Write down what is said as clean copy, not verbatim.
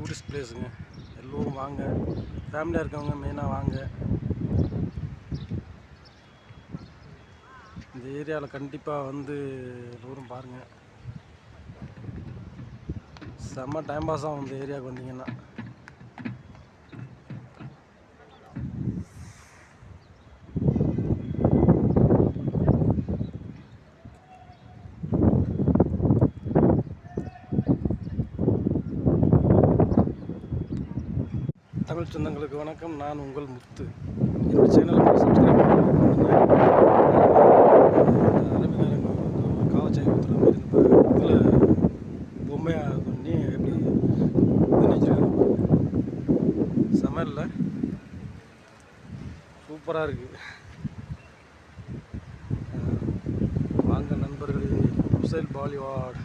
Tourist பிளேஸுங்க. எல்லோரும் வாங்க, ஃபேமிலியாக இருக்கவங்க மெயினாக வாங்க. இந்த ஏரியாவில் கண்டிப்பாக வந்து எல்லோரும் பாருங்கள். செம்ம டைம் பாஸ் ஆகும் இந்த ஏரியாவுக்கு வந்தீங்கன்னா. தமிழ் சொந்தங்களுக்கு வணக்கம். நான் உங்கள் முத்து. என்னோடய சேனலை சப்ஸ்கிரைப் பண்ணுங்கள். அரபிக்காரங்க வந்து காவச்சாய் ஊற்றுற மாதிரி இந்த இதில் பொம்மையாக பண்ணி எப்படி வச்சுருக்காங்க. சமையலில் சூப்பராக இருக்குது. வாங்க நண்பர்களே, ஹுசைல் பாலிவாட்.